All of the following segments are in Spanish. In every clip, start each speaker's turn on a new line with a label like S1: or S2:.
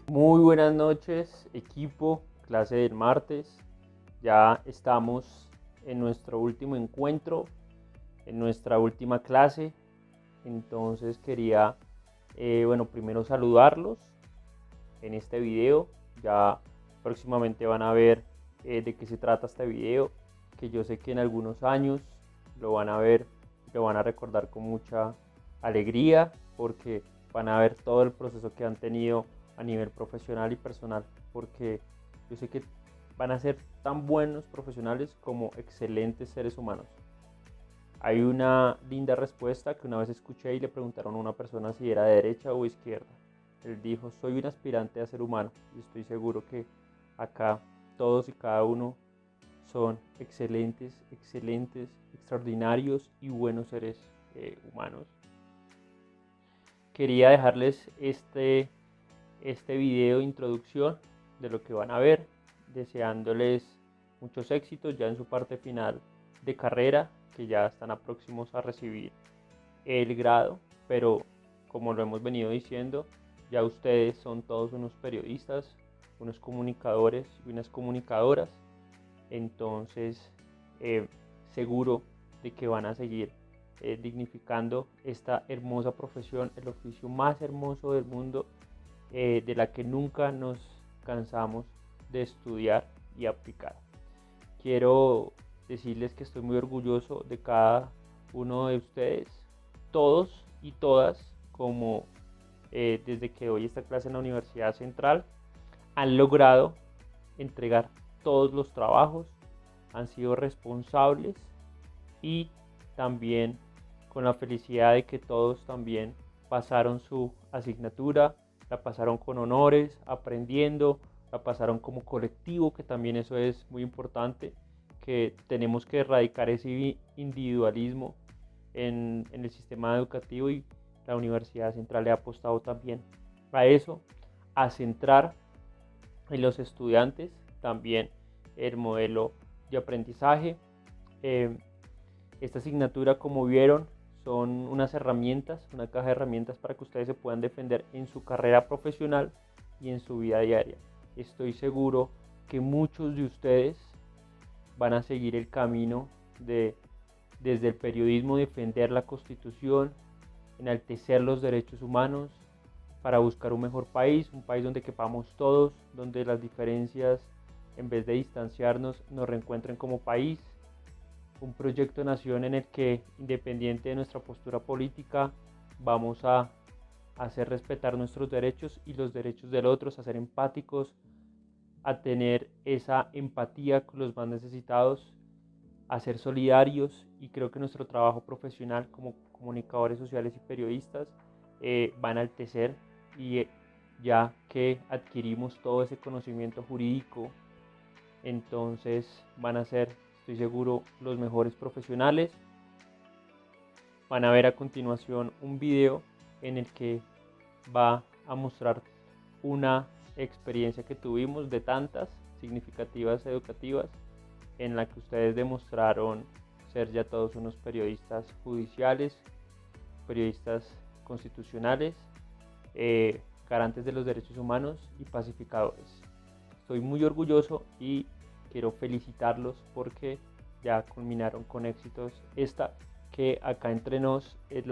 S1: Muy buenas noches, equipo, clase del martes. Ya estamos en nuestro último encuentro, en nuestra última clase. Entonces quería, primero saludarlos en este video. Ya próximamente van a ver de qué se trata este video, que yo sé que en algunos años lo van a ver, lo van a recordar con mucha alegría, porque van a ver todo el proceso que han tenido a nivel profesional y personal, porque yo sé que van a ser tan buenos profesionales como excelentes seres humanos. Hay una linda respuesta que una vez escuché y le preguntaron a una persona si era de derecha o izquierda. Él dijo: soy un aspirante a ser humano, y estoy seguro que acá todos y cada uno son excelentes, extraordinarios y buenos seres humanos. Quería dejarles este video de introducción de lo que van a ver, deseándoles muchos éxitos ya en su parte final de carrera, que ya están próximos a recibir el grado, pero como lo hemos venido diciendo, ya ustedes son todos unos periodistas, unos comunicadores y unas comunicadoras. Entonces seguro de que van a seguir dignificando esta hermosa profesión, el oficio más hermoso del mundo, de la que nunca nos cansamos de estudiar y aplicar. Quiero decirles que estoy muy orgulloso de cada uno de ustedes, todos y todas, como desde que doy esta clase en la Universidad Central, han logrado entregar todos los trabajos, han sido responsables y también con la felicidad de que todos también pasaron su asignatura, la pasaron con honores, aprendiendo, la pasaron como colectivo, que también eso es muy importante, que tenemos que erradicar ese individualismo en el sistema educativo, y la Universidad Central le ha apostado también a eso, a centrar en los estudiantes también el modelo de aprendizaje. Esta asignatura, como vieron, son unas herramientas, una caja de herramientas para que ustedes se puedan defender en su carrera profesional y en su vida diaria. Estoy seguro que muchos de ustedes van a seguir el camino de, desde el periodismo, defender la Constitución, enaltecer los derechos humanos, para buscar un mejor país, un país donde quepamos todos, donde las diferencias, en vez de distanciarnos, nos reencuentren como país. Un proyecto de nación en el que, independiente de nuestra postura política, vamos a hacer respetar nuestros derechos y los derechos del otro, a ser empáticos, a tener esa empatía con los más necesitados, a ser solidarios. Y creo que nuestro trabajo profesional como comunicadores sociales y periodistas va a enaltecer, y ya que adquirimos todo ese conocimiento jurídico, entonces van a ser, estoy seguro, los mejores profesionales. Van a ver a continuación un video en el que va a mostrar una experiencia que tuvimos de tantas significativas educativas, en la que ustedes demostraron ser ya todos unos periodistas judiciales, periodistas constitucionales, garantes de los derechos humanos y pacificadores. Estoy muy orgulloso y quiero felicitarlos porque ya culminaron con éxitos esta, que acá entre nos es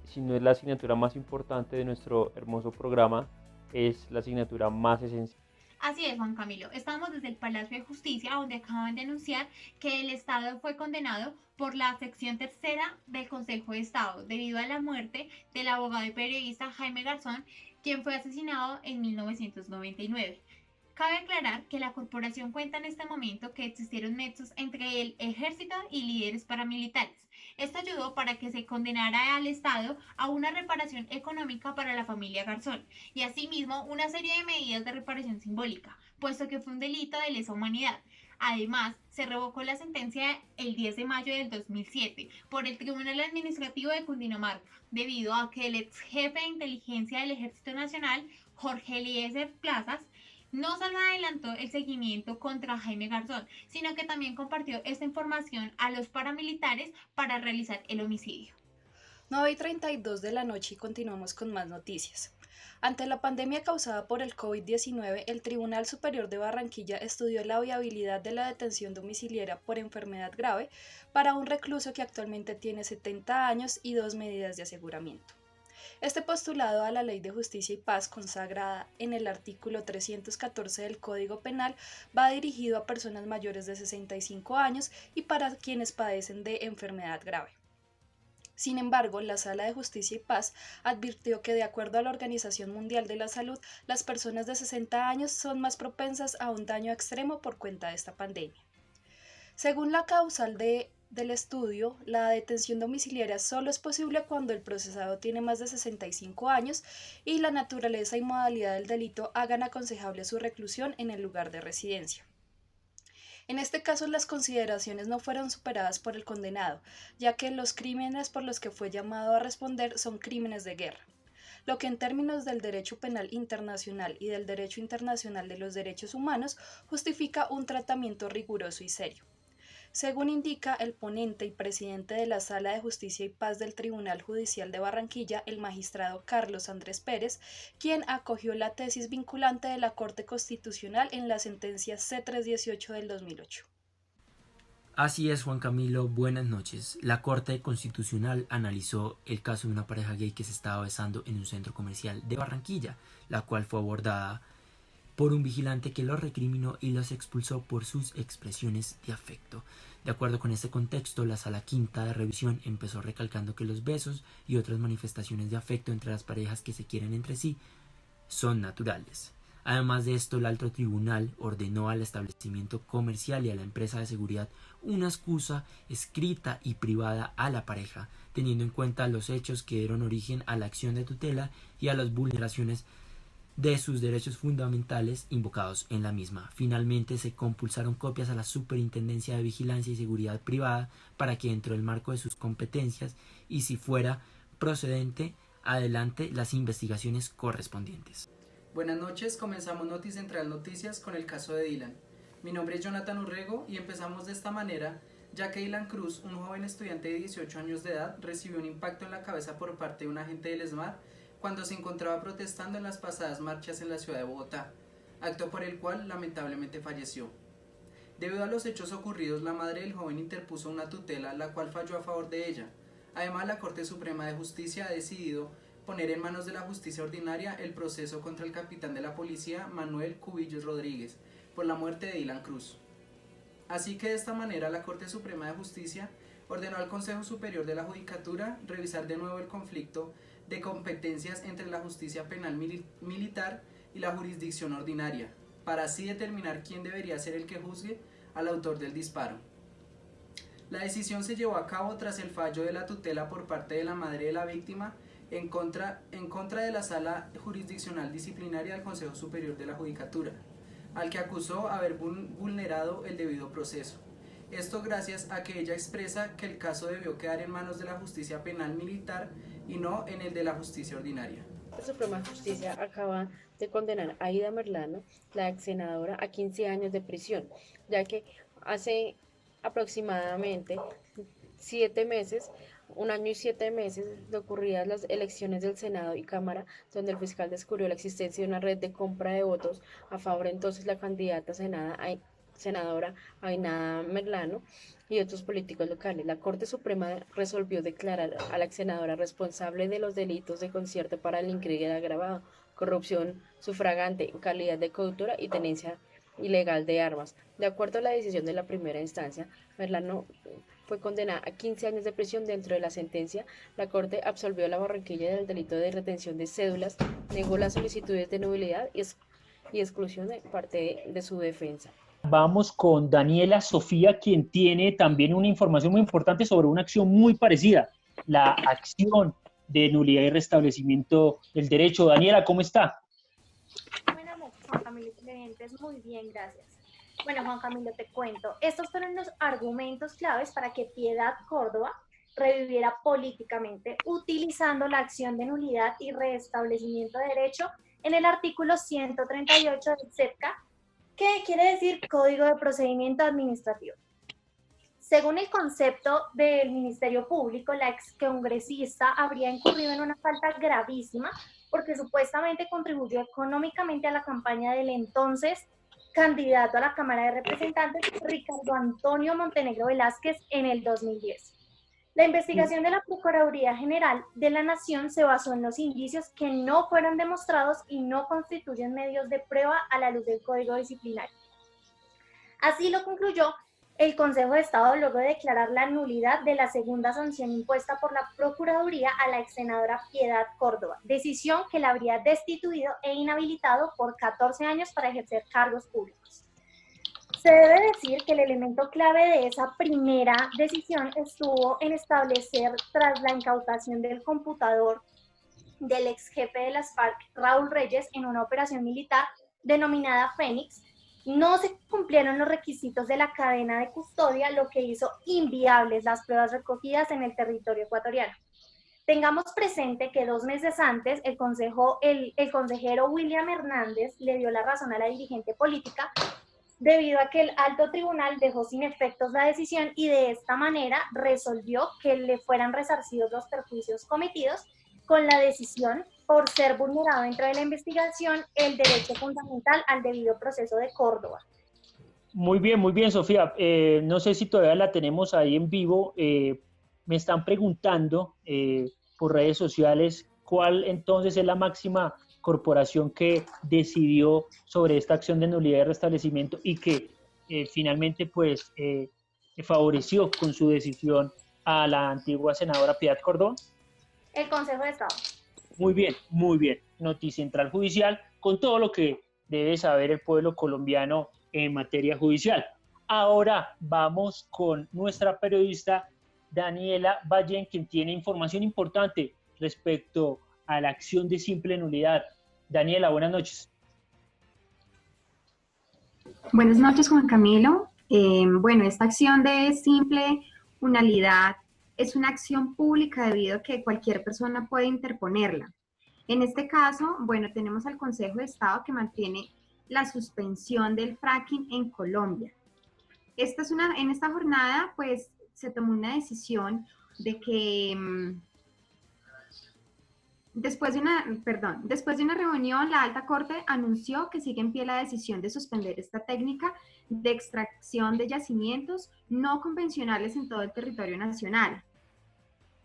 S1: si no es la asignatura más importante de nuestro hermoso programa, es la asignatura más esencial.
S2: Así es, Juan Camilo. Estamos desde el Palacio de Justicia, donde acaban de anunciar que el Estado fue condenado por la sección tercera del Consejo de Estado debido a la muerte del abogado y periodista Jaime Garzón, quien fue asesinado en 1999. Cabe aclarar que la corporación cuenta en este momento que existieron nexos entre el ejército y líderes paramilitares. Esto ayudó para que se condenara al Estado a una reparación económica para la familia Garzón y asimismo una serie de medidas de reparación simbólica, puesto que fue un delito de lesa humanidad. Además, se revocó la sentencia el 10 de mayo del 2007 por el Tribunal Administrativo de Cundinamarca, debido a que el ex jefe de inteligencia del Ejército Nacional, Jorge Eliezer Plazas, no solo adelantó el seguimiento contra Jaime Garzón, sino que también compartió esta información a los paramilitares para realizar el homicidio.
S3: 9:32 de la noche y continuamos con más noticias. Ante la pandemia causada por el COVID-19, el Tribunal Superior de Barranquilla estudió la viabilidad de la detención domiciliaria por enfermedad grave para un recluso que actualmente tiene 70 años y 2 medidas de aseguramiento. Este postulado a la Ley de Justicia y Paz, consagrada en el artículo 314 del Código Penal, va dirigido a personas mayores de 65 años y para quienes padecen de enfermedad grave. Sin embargo, la Sala de Justicia y Paz advirtió que, de acuerdo a la Organización Mundial de la Salud, las personas de 60 años son más propensas a un daño extremo por cuenta de esta pandemia. Según la causal del estudio, la detención domiciliaria solo es posible cuando el procesado tiene más de 65 años y la naturaleza y modalidad del delito hagan aconsejable su reclusión en el lugar de residencia. En este caso, las consideraciones no fueron superadas por el condenado, ya que los crímenes por los que fue llamado a responder son crímenes de guerra, lo que en términos del derecho penal internacional y del derecho internacional de los derechos humanos justifica un tratamiento riguroso y serio. Según indica el ponente y presidente de la Sala de Justicia y Paz del Tribunal Judicial de Barranquilla, el magistrado Carlos Andrés Pérez, quien acogió la tesis vinculante de la Corte Constitucional en la sentencia C-318 del 2008.
S4: Así es, Juan Camilo, buenas noches. La Corte Constitucional analizó el caso de una pareja gay que se estaba besando en un centro comercial de Barranquilla, la cual fue abordada por un vigilante que los recriminó y los expulsó por sus expresiones de afecto. De acuerdo con este contexto, la Sala Quinta de Revisión empezó recalcando que los besos y otras manifestaciones de afecto entre las parejas que se quieren entre sí son naturales. Además de esto, el alto tribunal ordenó al establecimiento comercial y a la empresa de seguridad una excusa escrita y privada a la pareja, teniendo en cuenta los hechos que dieron origen a la acción de tutela y a las vulneraciones de sus derechos fundamentales invocados en la misma. Finalmente se compulsaron copias a la Superintendencia de Vigilancia y Seguridad Privada para que, dentro del marco de sus competencias y si fuera procedente, adelante las investigaciones correspondientes.
S5: Buenas noches, comenzamos Noti Central Noticias con el caso de Dylan. Mi nombre es Jonathan Urrego y empezamos de esta manera, ya que Dylan Cruz, un joven estudiante de 18 años de edad, recibió un impacto en la cabeza por parte de un agente del ESMAD cuando se encontraba protestando en las pasadas marchas en la ciudad de Bogotá, acto por el cual lamentablemente falleció. Debido a los hechos ocurridos, la madre del joven interpuso una tutela, la cual falló a favor de ella. Además, la Corte Suprema de Justicia ha decidido poner en manos de la justicia ordinaria el proceso contra el capitán de la policía, Manuel Cubillos Rodríguez, por la muerte de Dylan Cruz. Así que de esta manera la Corte Suprema de Justicia ordenó al Consejo Superior de la Judicatura revisar de nuevo el conflicto de competencias entre la justicia penal militar y la jurisdicción ordinaria, para así determinar quién debería ser el que juzgue al autor del disparo. La decisión se llevó a cabo tras el fallo de la tutela por parte de la madre de la víctima en contra de la Sala Jurisdiccional Disciplinaria del Consejo Superior de la Judicatura, al que acusó haber vulnerado el debido proceso. Esto gracias a que ella expresa que el caso debió quedar en manos de la justicia penal militar y no en el de la justicia ordinaria.
S6: La Suprema Justicia acaba de condenar a Ida Merlano, la ex senadora, a 15 años de prisión, ya que hace aproximadamente 7 meses, 1 año y 7 meses de ocurridas las elecciones del Senado y Cámara, donde el fiscal descubrió la existencia de una red de compra de votos a favor entonces la candidata senadora Ainada Merlano y otros políticos locales. La Corte Suprema resolvió declarar a la ex senadora responsable de los delitos de concierto para el delinquir agravado, corrupción sufragante en calidad de coautora y tenencia ilegal de armas. De acuerdo a la decisión de la primera instancia, Merlano fue condenada a 15 años de prisión. Dentro de la sentencia, la Corte absolvió a la Barranquilla del delito de retención de cédulas, negó las solicitudes de nulidad y exclusión de parte de su defensa.
S7: Vamos con Daniela Sofía, quien tiene también una información muy importante sobre una acción muy parecida, la acción de nulidad y restablecimiento del derecho. Daniela, ¿cómo está?
S8: Bueno, Juan Camilo, clientes, muy bien, gracias. Bueno, Juan Camilo, te cuento. Estos fueron los argumentos claves para que Piedad Córdoba reviviera políticamente utilizando la acción de nulidad y restablecimiento de derecho en el artículo 138 del CEDCA, que quiere decir Código de Procedimiento Administrativo. Según el concepto del Ministerio Público, la excongresista habría incurrido en una falta gravísima porque supuestamente contribuyó económicamente a la campaña del entonces candidato a la Cámara de Representantes, Ricardo Antonio Montenegro Velázquez, en el 2010. La investigación de la Procuraduría General de la Nación se basó en los indicios que no fueron demostrados y no constituyen medios de prueba a la luz del Código Disciplinario. Así lo concluyó el Consejo de Estado luego de declarar la nulidad de la segunda sanción impuesta por la Procuraduría a la ex senadora Piedad Córdoba, decisión que la habría destituido e inhabilitado por 14 años para ejercer cargos públicos. Se debe decir que el elemento clave de esa primera decisión estuvo en establecer, tras la incautación del computador del ex jefe de las FARC, Raúl Reyes, en una operación militar denominada Fénix, no se cumplieron los requisitos de la cadena de custodia, lo que hizo inviables las pruebas recogidas en el territorio ecuatoriano. Tengamos presente que 2 meses antes el consejero William Hernández le dio la razón a la dirigente política debido a que el alto tribunal dejó sin efectos la decisión y de esta manera resolvió que le fueran resarcidos los perjuicios cometidos con la decisión por ser vulnerado dentro de la investigación el derecho fundamental al debido proceso de Córdoba.
S7: Muy bien, Sofía. No sé si todavía la tenemos ahí en vivo. Me están preguntando por redes sociales cuál entonces es la máxima corporación que decidió sobre esta acción de nulidad y restablecimiento y que finalmente pues favoreció con su decisión a la antigua senadora Piedad Córdoba.
S8: El Consejo de Estado.
S7: Muy bien. Noticia Central Judicial con todo lo que debe saber el pueblo colombiano en materia judicial. Ahora vamos con nuestra periodista Daniela Ballén, quien tiene información importante respecto a la acción de simple nulidad. Daniela, buenas noches.
S9: Buenas noches, Juan Camilo. Bueno, esta acción de simple nulidad es una acción pública debido a que cualquier persona puede interponerla. En este caso, bueno, tenemos al Consejo de Estado que mantiene la suspensión del fracking en Colombia. En esta jornada, pues, se tomó una decisión de que después de una reunión, la Alta Corte anunció que sigue en pie la decisión de suspender esta técnica de extracción de yacimientos no convencionales en todo el territorio nacional.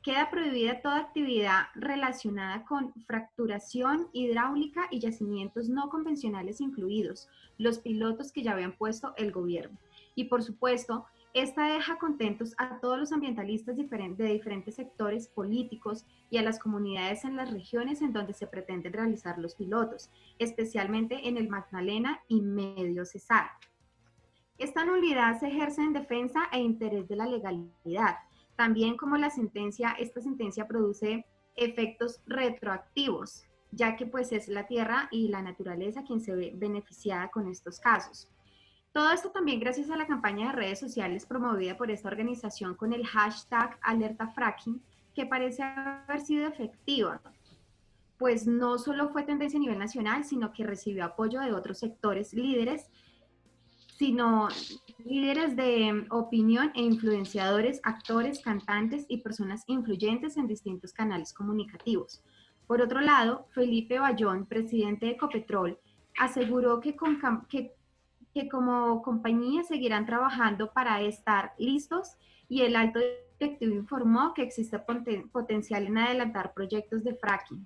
S9: Queda prohibida toda actividad relacionada con fracturación hidráulica y yacimientos no convencionales incluidos, los pilotos que ya habían puesto el gobierno. Y por supuesto, esta deja contentos a todos los ambientalistas de diferentes sectores políticos y a las comunidades en las regiones en donde se pretenden realizar los pilotos, especialmente en el Magdalena y Medio Cesar. Esta nulidad se ejerce en defensa e interés de la legalidad. También como esta sentencia produce efectos retroactivos, ya que pues es la tierra y la naturaleza quien se ve beneficiada con estos casos. Todo esto también gracias a la campaña de redes sociales promovida por esta organización con el hashtag #AlertaFracking, que parece haber sido efectiva, pues no solo fue tendencia a nivel nacional, sino que recibió apoyo de otros sectores líderes de opinión e influenciadores, actores, cantantes y personas influyentes en distintos canales comunicativos. Por otro lado, Felipe Bayón, presidente de Ecopetrol, aseguró que como compañía seguirán trabajando para estar listos y el alto directivo informó que existe potencial en adelantar proyectos de fracking.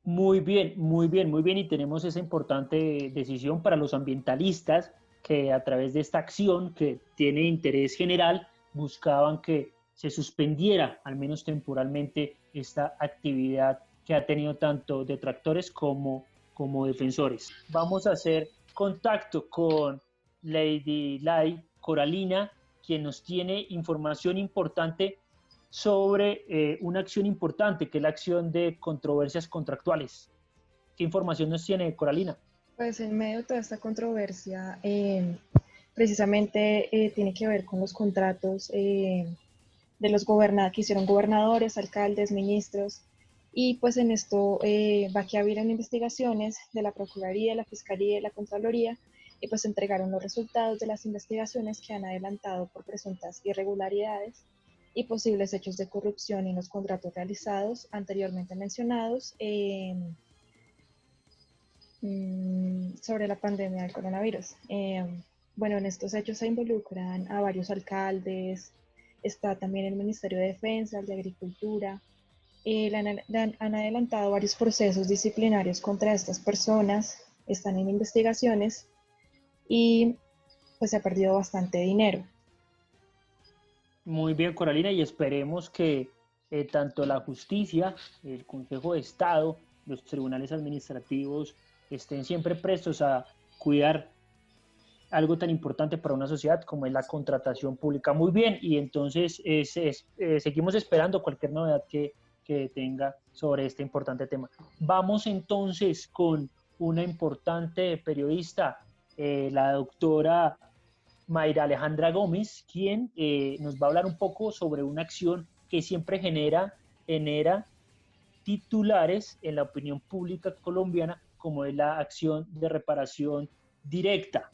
S7: Muy bien, y tenemos esa importante decisión para los ambientalistas que a través de esta acción que tiene interés general buscaban que se suspendiera, al menos temporalmente, esta actividad que ha tenido tanto detractores como defensores. Vamos a hacer contacto con Lady Lai Coralina, quien nos tiene información importante sobre una acción importante, que es la acción de controversias contractuales. ¿Qué información nos tiene, Coralina?
S10: Pues en medio de toda esta controversia, precisamente tiene que ver con los contratos de los que hicieron gobernadores, alcaldes, ministros, y pues en esto va que haber investigaciones de la Procuraduría, la Fiscalía y la Contraloría y pues entregaron los resultados de las investigaciones que han adelantado por presuntas irregularidades y posibles hechos de corrupción en los contratos realizados anteriormente mencionados sobre la pandemia del coronavirus. Bueno, en estos hechos se involucran a varios alcaldes, está también el Ministerio de Defensa, el de Agricultura. Han adelantado varios procesos disciplinarios contra estas personas, están en investigaciones y pues se ha perdido bastante dinero.
S7: Muy bien, Coralina, y esperemos que tanto la justicia, el Consejo de Estado, los tribunales administrativos estén siempre prestos a cuidar algo tan importante para una sociedad como es la contratación pública. Muy bien, y entonces seguimos esperando cualquier novedad que tenga sobre este importante tema. Vamos entonces con una importante periodista, la doctora Mayra Alejandra Gómez, quien nos va a hablar un poco sobre una acción que siempre genera titulares en la opinión pública colombiana, como es la acción de reparación directa.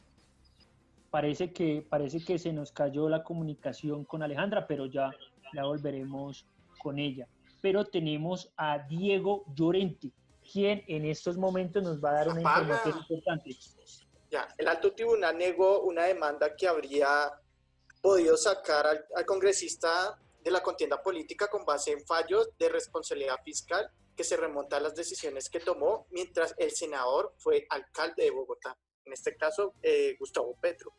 S7: Parece que se nos cayó la comunicación con Alejandra, pero ya la volveremos con ella. Pero tenemos a Diego Llorente, quien en estos momentos nos va a dar una información importante.
S11: Ya, el alto tribunal negó una demanda que habría podido sacar al congresista de la contienda política con base en fallos de responsabilidad fiscal que se remonta a las decisiones que tomó mientras el senador fue alcalde de Bogotá, en este caso Gustavo Petro.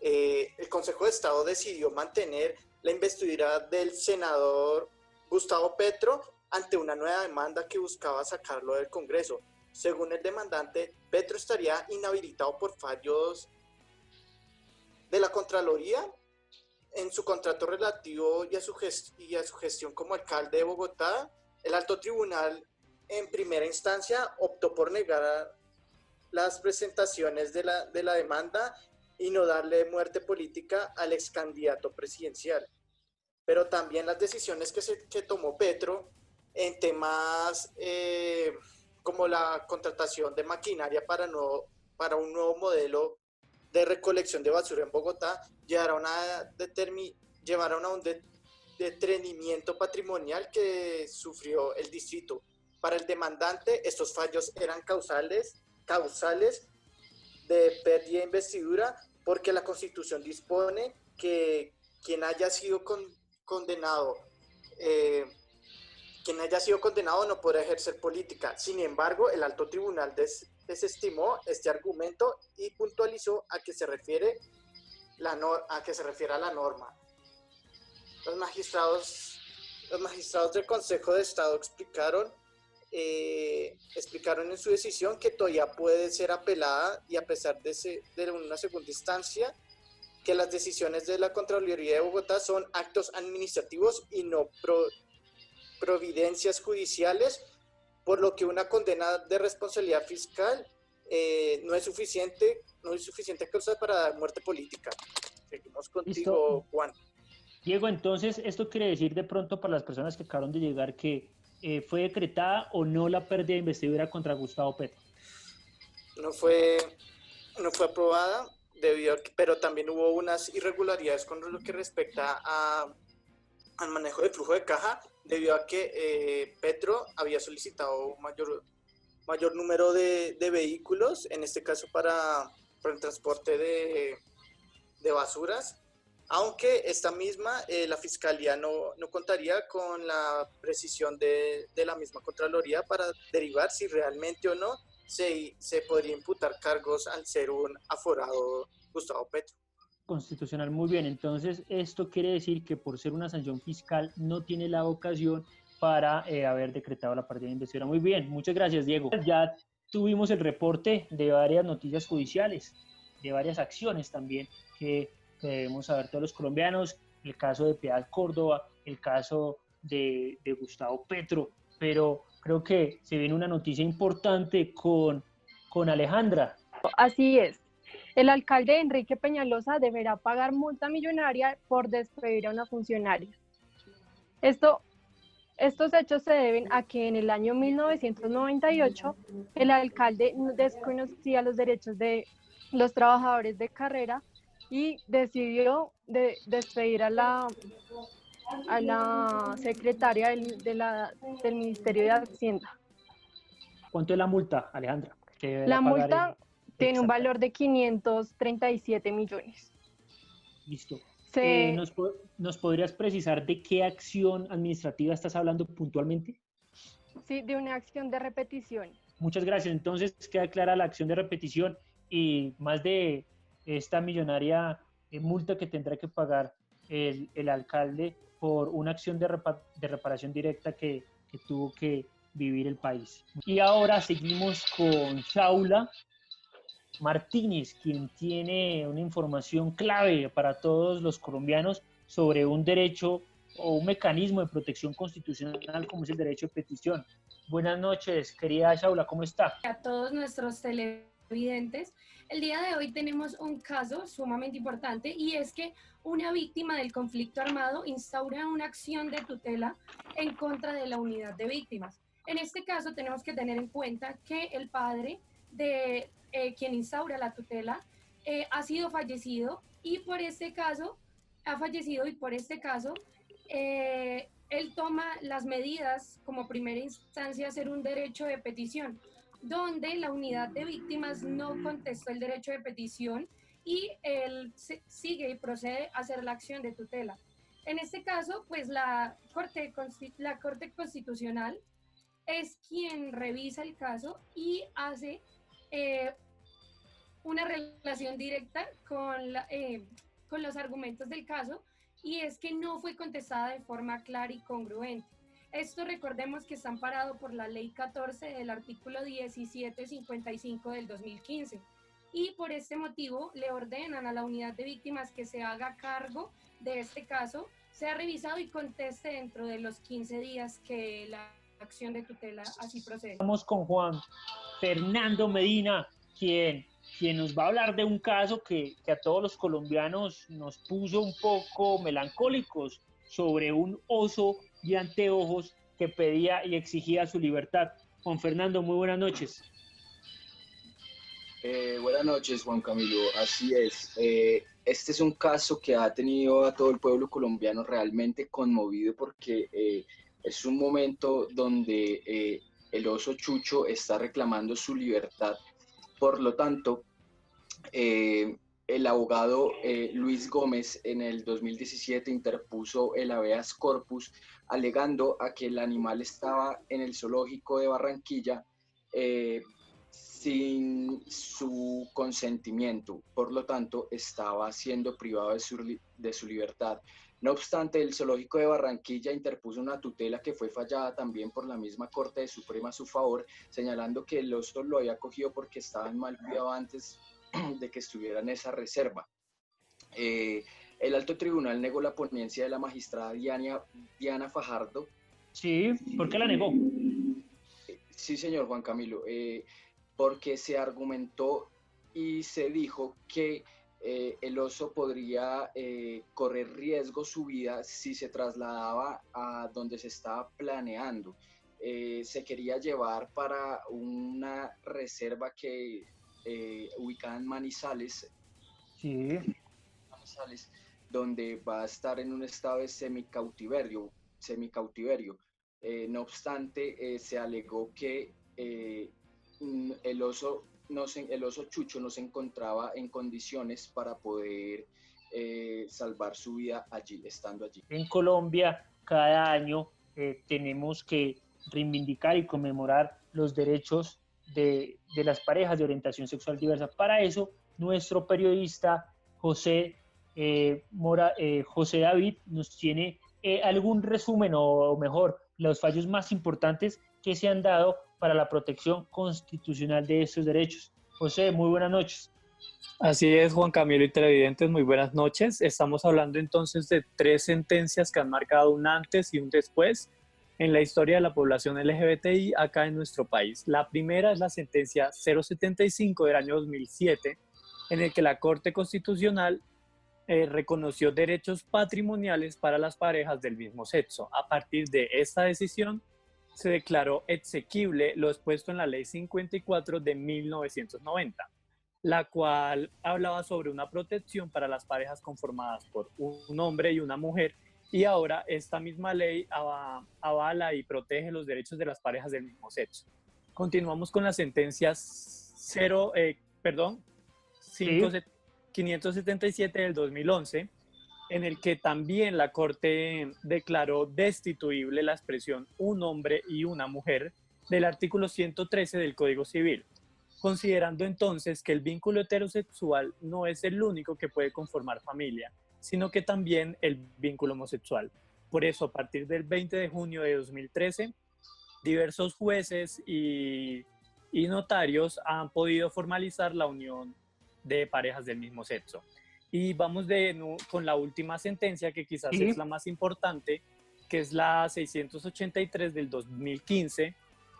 S11: El Consejo de Estado decidió mantener la investidura del senador Gustavo Petro ante una nueva demanda que buscaba sacarlo del Congreso. Según el demandante, Petro estaría inhabilitado por fallos de la Contraloría en su contrato relativo y a su gestión como alcalde de Bogotá. El alto tribunal en primera instancia optó por negar las presentaciones de la demanda y no darle muerte política al ex candidato presidencial. Pero también las decisiones que tomó Petro en temas como la contratación de maquinaria para un nuevo modelo de recolección de basura en Bogotá llevaron a un detenimiento patrimonial que sufrió el distrito. Para el demandante, estos fallos eran causales de pérdida de investidura porque la Constitución dispone que quien haya sido condenado no podrá ejercer política. Sin embargo, el alto tribunal desestimó este argumento y puntualizó a que se refiere a la norma. Los magistrados del Consejo de Estado explicaron en su decisión que todavía puede ser apelada y a pesar de una segunda instancia, que las decisiones de la Contraloría de Bogotá son actos administrativos y no providencias judiciales, por lo que una condena de responsabilidad fiscal no es suficiente causa para dar muerte política. Seguimos contigo, ¿listo, Juan?
S7: Diego, entonces, ¿esto quiere decir de pronto para las personas que acabaron de llegar que fue decretada o no la pérdida de investidura contra Gustavo Petro?
S11: No fue aprobada, pero también hubo unas irregularidades con lo que respecta al manejo de flujo de caja, debido a que Petro había solicitado mayor número de vehículos, en este caso para el transporte de basuras, aunque esta misma, la Fiscalía no contaría con la precisión de la misma Contraloría para derivar si realmente o no se podría imputar cargos al ser un aforado Gustavo Petro.
S7: Constitucional, muy bien. Entonces, esto quiere decir que por ser una sanción fiscal no tiene la ocasión para haber decretado la pérdida de investidura. Muy bien, muchas gracias, Diego. Ya tuvimos el reporte de varias noticias judiciales, de varias acciones también que debemos saber todos los colombianos, el caso de Piedad Córdoba, el caso de Gustavo Petro, pero creo que se viene una noticia importante con Alejandra.
S12: Así es. El alcalde Enrique Peñalosa deberá pagar multa millonaria por despedir a una funcionaria. Estos hechos se deben a que en el año 1998 el alcalde desconocía los derechos de los trabajadores de carrera y decidió despedir a la secretaria del Ministerio de Hacienda.
S7: ¿Cuánto es la multa, Alejandra, que deberá
S12: La
S7: pagar
S12: multa tiene un
S7: exacta?
S12: valor de 537 millones.
S7: Listo.
S12: Se,
S7: ¿Nos podrías precisar de qué acción administrativa estás hablando puntualmente?
S12: sí, de una acción de repetición.
S7: Muchas gracias. Entonces queda clara la acción de repetición y más de esta millonaria multa que tendrá que pagar el alcalde por una acción de reparación directa que tuvo que vivir el país. Y ahora seguimos con Shaula Martínez, quien tiene una información clave para todos los colombianos sobre un derecho o un mecanismo de protección constitucional como es el derecho de petición. Buenas noches, querida Shaula, ¿cómo está?
S13: A todos nuestros televidentes, el día de hoy tenemos un caso sumamente importante y es que una víctima del conflicto armado instaura una acción de tutela en contra de la unidad de víctimas. En este caso tenemos que tener en cuenta que el padre de quien instaura la tutela ha sido fallecido y por este caso, él toma las medidas como primera instancia hacer un derecho de petición, donde la unidad de víctimas no contestó el derecho de petición y él sigue y procede a hacer la acción de tutela. En este caso, pues la Corte Constitucional es quien revisa el caso y hace una relación directa con los argumentos del caso, y es que no fue contestada de forma clara y congruente. Esto recordemos que está amparado por la Ley 14 del artículo 1755 del 2015, y por este motivo le ordenan a la unidad de víctimas que se haga cargo de este caso, sea revisado y conteste dentro de los 15 días que la acción de tutela así procede.
S7: Vamos con Juan Fernando Medina, quien nos va a hablar de un caso que a todos los colombianos nos puso un poco melancólicos, sobre un oso de anteojos que pedía y exigía su libertad. Juan Fernando, muy buenas noches.
S14: Buenas noches, Juan Camilo. Así es. Este es un caso que ha tenido a todo el pueblo colombiano realmente conmovido porque es un momento donde el oso Chucho está reclamando su libertad. Por lo tanto, el abogado Luis Gómez en el 2017 interpuso el habeas corpus alegando a que el animal estaba en el zoológico de Barranquilla sin su consentimiento, por lo tanto estaba siendo privado de su libertad. No obstante, el zoológico de Barranquilla interpuso una tutela que fue fallada también por la misma Corte Suprema a su favor, señalando que el oso lo había cogido porque estaba en mal cuidado antes de que estuviera en esa reserva. El alto tribunal negó la ponencia de la magistrada Diana Fajardo.
S7: Sí, ¿por qué la negó?
S14: Sí, señor Juan Camilo, porque se argumentó y se dijo que el oso podría correr riesgo su vida si se trasladaba a donde se estaba planeando. Se quería llevar para una reserva que ubicada en Manizales,
S7: sí,
S14: donde va a estar en un estado de semicautiverio. No obstante, se alegó que el oso Chucho no se encontraba en condiciones para poder salvar su vida estando allí.
S7: En Colombia, cada año tenemos que reivindicar y conmemorar los derechos de las parejas de orientación sexual diversa. Para eso, nuestro periodista José David nos tiene algún resumen o mejor, los fallos más importantes que se han dado para la protección constitucional de estos derechos. José, muy buenas noches.
S15: Así es, Juan Camilo y televidentes, muy buenas noches. Estamos hablando entonces de 3 sentencias que han marcado un antes y un después en la historia de la población LGBTI acá en nuestro país. La primera es la sentencia 075 del año 2007, en el que la Corte Constitucional reconoció derechos patrimoniales para las parejas del mismo sexo. A partir de esta decisión, se declaró exequible lo expuesto en la Ley 54 de 1990. la cual hablaba sobre una protección para las parejas conformadas por un hombre y una mujer, y ahora esta misma ley avala y protege los derechos de las parejas del mismo sexo. Continuamos con las sentencias 577 del 2011, en el que también la Corte declaró destituible la expresión un hombre y una mujer del artículo 113 del Código Civil, considerando entonces que el vínculo heterosexual no es el único que puede conformar familia, sino que también el vínculo homosexual. Por eso, a partir del 20 de junio de 2013, diversos jueces y notarios han podido formalizar la unión de parejas del mismo sexo. Y vamos con la última sentencia, que quizás es la más importante, que es la 683 del 2015,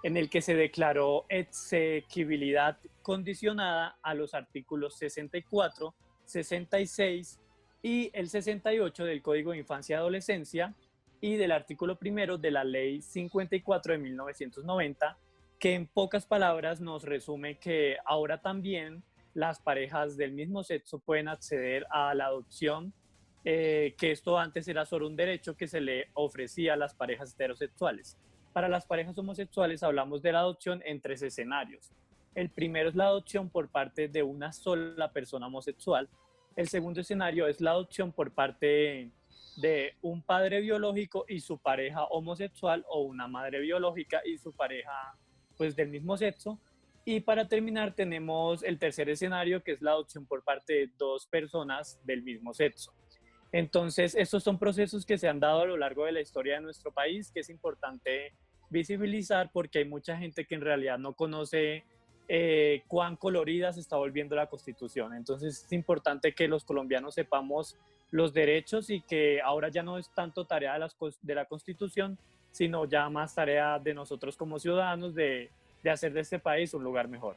S15: en el que se declaró exequibilidad condicionada a los artículos 64, 66 y el 68 del Código de Infancia y Adolescencia y del artículo 1 de la Ley 54 de 1990, que en pocas palabras nos resume que ahora también las parejas del mismo sexo pueden acceder a la adopción, que esto antes era solo un derecho que se le ofrecía a las parejas heterosexuales. Para las parejas homosexuales hablamos de la adopción en 3 escenarios. El primero es la adopción por parte de una sola persona homosexual. El segundo escenario es la adopción por parte de un padre biológico y su pareja homosexual, o una madre biológica y su pareja pues del mismo sexo. Y para terminar tenemos el tercer escenario, que es la adopción por parte de 2 personas del mismo sexo. Entonces, estos son procesos que se han dado a lo largo de la historia de nuestro país, que es importante visibilizar porque hay mucha gente que en realidad no conoce cuán colorida se está volviendo la Constitución. Entonces, es importante que los colombianos sepamos los derechos y que ahora ya no es tanto tarea de la Constitución, sino ya más tarea de nosotros como ciudadanos de hacer de este país un lugar mejor.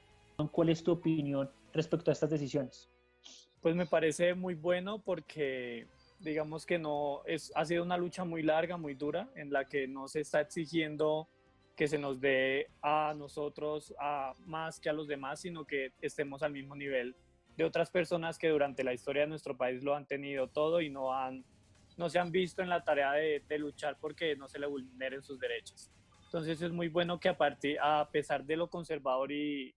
S7: ¿Cuál es tu opinión respecto a estas decisiones?
S15: Pues me parece muy bueno porque digamos que ha sido una lucha muy larga, muy dura, en la que no se está exigiendo que se nos dé a nosotros más que a los demás, sino que estemos al mismo nivel de otras personas que durante la historia de nuestro país lo han tenido todo y no se han visto en la tarea de luchar porque no se le vulneren sus derechos. Entonces es muy bueno que a pesar de lo conservador y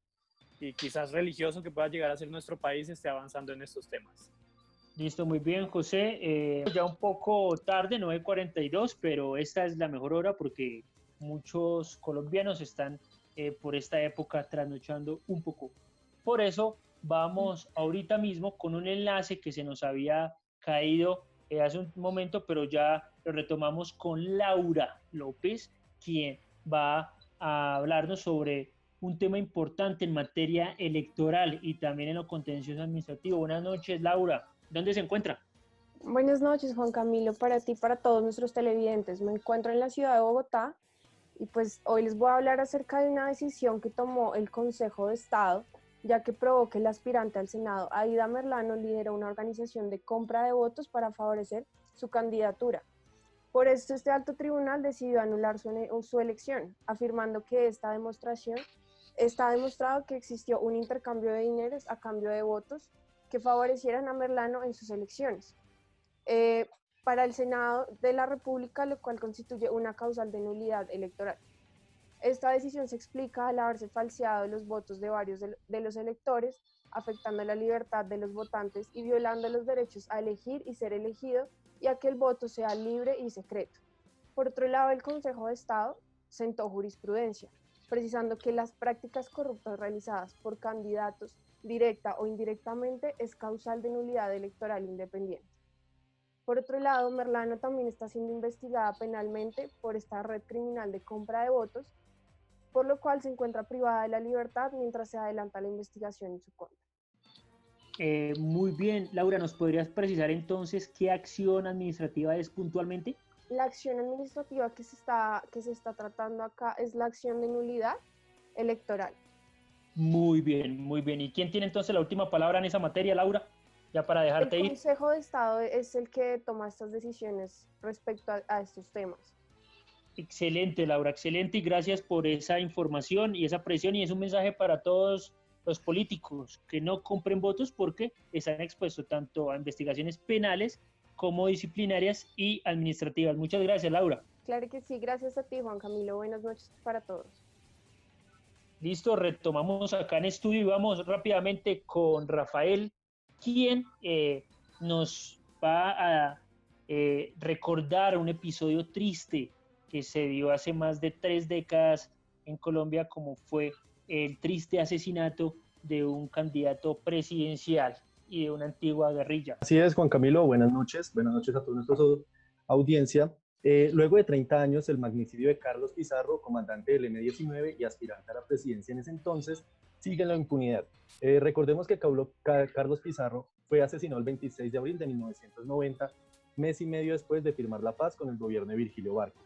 S15: quizás religioso que pueda llegar a ser nuestro país, esté avanzando en estos temas.
S7: Listo, muy bien, José. Ya un poco tarde, 9:42, pero esta es la mejor hora porque muchos colombianos están por esta época trasnochando un poco. Por eso vamos ahorita mismo con un enlace que se nos había caído hace un momento, pero ya lo retomamos con Laura López, quien va a hablarnos sobre un tema importante en materia electoral y también en lo contencioso administrativo. Buenas noches, Laura. ¿Dónde se encuentra?
S16: Buenas noches, Juan Camilo, para ti y para todos nuestros televidentes. Me encuentro en la ciudad de Bogotá y pues hoy les voy a hablar acerca de una decisión que tomó el Consejo de Estado, ya que probó que el aspirante al Senado, Aida Merlano, lideró una organización de compra de votos para favorecer su candidatura. Por esto, este alto tribunal decidió anular su elección, afirmando que está demostrado que existió un intercambio de dineros a cambio de votos que favorecieran a Merlano en sus elecciones. Para el Senado de la República, lo cual constituye una causal de nulidad electoral. Esta decisión se explica al haberse falseado los votos de varios de los electores, afectando la libertad de los votantes y violando los derechos a elegir y ser elegido, y a que el voto sea libre y secreto. Por otro lado, el Consejo de Estado sentó jurisprudencia, precisando que las prácticas corruptas realizadas por candidatos, directa o indirectamente, es causal de nulidad electoral independiente. Por otro lado, Merlano también está siendo investigada penalmente por esta red criminal de compra de votos, por lo cual se encuentra privada de la libertad mientras se adelanta la investigación en su contra.
S7: Muy bien, Laura, ¿nos podrías precisar entonces qué acción administrativa es puntualmente?
S16: La acción administrativa que se está tratando acá es la acción de nulidad electoral.
S7: Muy bien, muy bien. ¿Y quién tiene entonces la última palabra en esa materia, Laura? Ya para dejarte ir.
S16: El Consejo de Estado es el que toma estas decisiones respecto a estos temas.
S7: Excelente, Laura, excelente, y gracias por esa información y esa presión, y es un mensaje para todos los políticos que no compren votos porque están expuestos tanto a investigaciones penales como disciplinarias y administrativas. Muchas gracias, Laura.
S16: Claro que sí, gracias a ti, Juan Camilo. Buenas noches para todos.
S7: Listo, retomamos acá en estudio y vamos rápidamente con Rafael, quien nos va a recordar un episodio triste que se dio hace más de 3 décadas en Colombia, como fue el triste asesinato de un candidato presidencial y de una antigua guerrilla.
S17: Así es, Juan Camilo, buenas noches a toda nuestra audiencia. Luego de 30 años, el magnicidio de Carlos Pizarro, comandante del M-19 y aspirante a la presidencia en ese entonces, sigue en la impunidad. Recordemos que Carlos Pizarro fue asesinado el 26 de abril de 1990, mes y medio después de firmar la paz con el gobierno de Virgilio Barco.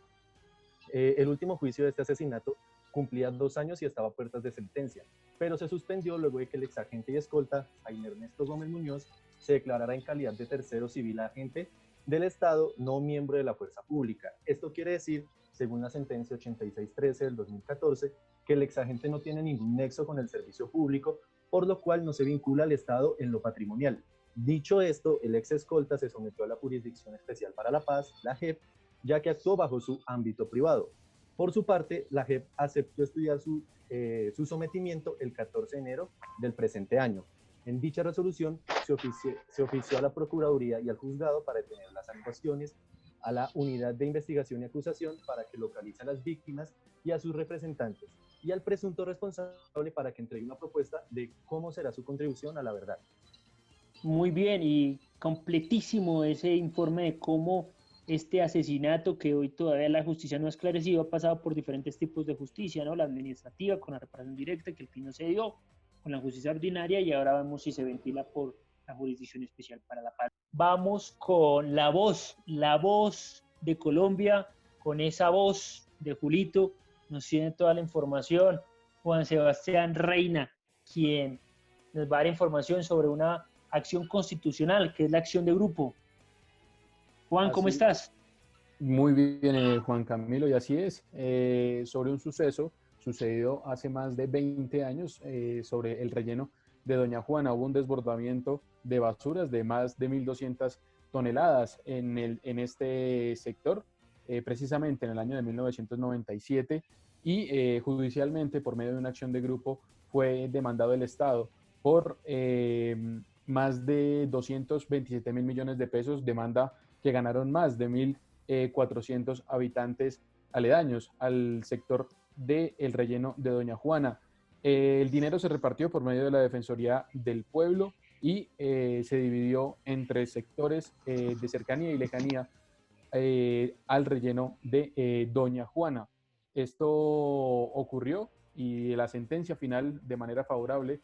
S17: El último juicio de este asesinato cumplía 2 años y estaba a puertas de sentencia, pero se suspendió luego de que el exagente y escolta, Jaime Ernesto Gómez Muñoz, se declarara en calidad de tercero civil agente del Estado, no miembro de la fuerza pública. Esto quiere decir, según la sentencia 8613 del 2014, que el exagente no tiene ningún nexo con el servicio público, por lo cual no se vincula al Estado en lo patrimonial. Dicho esto, el ex escolta se sometió a la Jurisdicción Especial para la Paz, la JEP, ya que actuó bajo su ámbito privado. Por su parte, la JEP aceptó estudiar su sometimiento el 14 de enero del presente año. En dicha resolución se ofició a la Procuraduría y al Juzgado para detener las actuaciones, a la Unidad de Investigación y Acusación para que localice a las víctimas y a sus representantes, y al presunto responsable para que entregue una propuesta de cómo será su contribución a la verdad.
S7: Muy bien, y completísimo ese informe de cómo este asesinato, que hoy todavía la justicia no ha esclarecido, ha pasado por diferentes tipos de justicia, ¿no? La administrativa, con la reparación directa, que el fin no se dio, con la justicia ordinaria, y ahora vemos si se ventila por la Jurisdicción Especial para la Paz. Vamos con la voz de Colombia, con esa voz de Julito, nos tiene toda la información, Juan Sebastián Reina, quien nos va a dar información sobre una acción constitucional, que es la acción de grupo. Juan, ¿cómo estás?
S18: Muy bien, Juan Camilo, y así es, sobre un suceso sucedido hace más de 20 años, sobre el relleno de Doña Juana. Hubo un desbordamiento de basuras de más de 1.200 toneladas en este sector, precisamente en el año de 1997, y judicialmente, por medio de una acción de grupo, fue demandado el Estado por más de 227.000 millones de pesos, demanda que ganaron más de 1.400 habitantes aledaños al sector del relleno de Doña Juana. El dinero se repartió por medio de la Defensoría del Pueblo y se dividió entre sectores de cercanía y lejanía al relleno de Doña Juana. Esto ocurrió y la sentencia final, de manera favorable,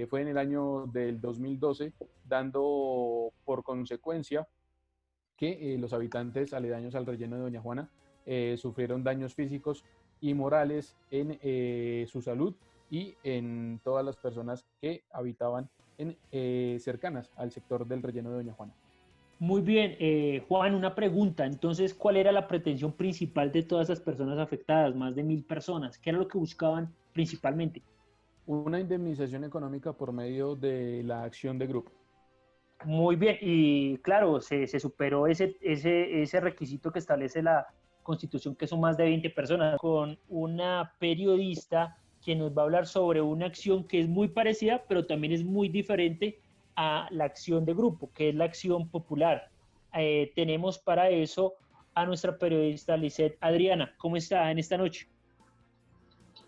S18: fue en el año del 2012, dando por consecuencia que los habitantes aledaños al relleno de Doña Juana sufrieron daños físicos y morales en su salud y en todas las personas que habitaban cercanas al sector del relleno de Doña Juana.
S7: Muy bien, Juan, una pregunta. Entonces, ¿cuál era la pretensión principal de todas esas personas afectadas, más de 1.000 personas? ¿Qué era lo que buscaban principalmente?
S18: Una indemnización económica por medio de la acción de grupo.
S7: Muy bien, y claro, se superó ese requisito que establece la Constitución, que son más de 20 personas, con una periodista que nos va a hablar sobre una acción que es muy parecida, pero también es muy diferente a la acción de grupo, que es la acción popular. Tenemos para eso a nuestra periodista Lisette Adriana. ¿Cómo está en esta noche?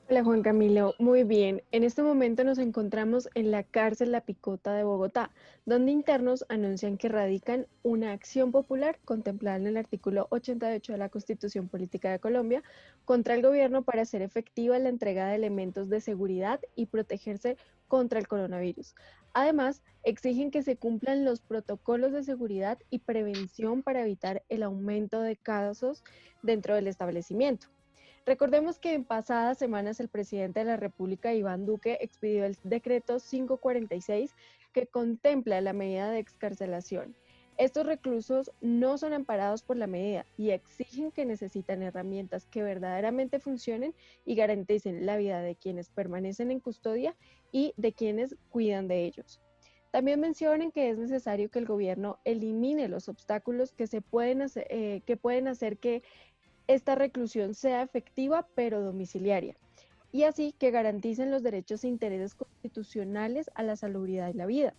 S12: Hola Juan Camilo, muy bien. En este momento nos encontramos en la cárcel La Picota de Bogotá, donde internos anuncian que radican una acción popular contemplada en el artículo 88 de la Constitución Política de Colombia contra el gobierno para hacer efectiva la entrega de elementos de seguridad y protegerse contra el coronavirus. Además, exigen que se cumplan los protocolos de seguridad y prevención para evitar el aumento de casos dentro del establecimiento. Recordemos que en pasadas semanas el presidente de la República, Iván Duque, expidió el decreto 546 que contempla la medida de excarcelación. Estos reclusos no son amparados por la medida y exigen que necesitan herramientas que verdaderamente funcionen y garanticen la vida de quienes permanecen en custodia y de quienes cuidan de ellos. También mencionan que es necesario que el gobierno elimine los obstáculos que pueden hacer que esta reclusión sea efectiva pero domiciliaria, y así que garanticen los derechos e intereses constitucionales a la salubridad y la vida.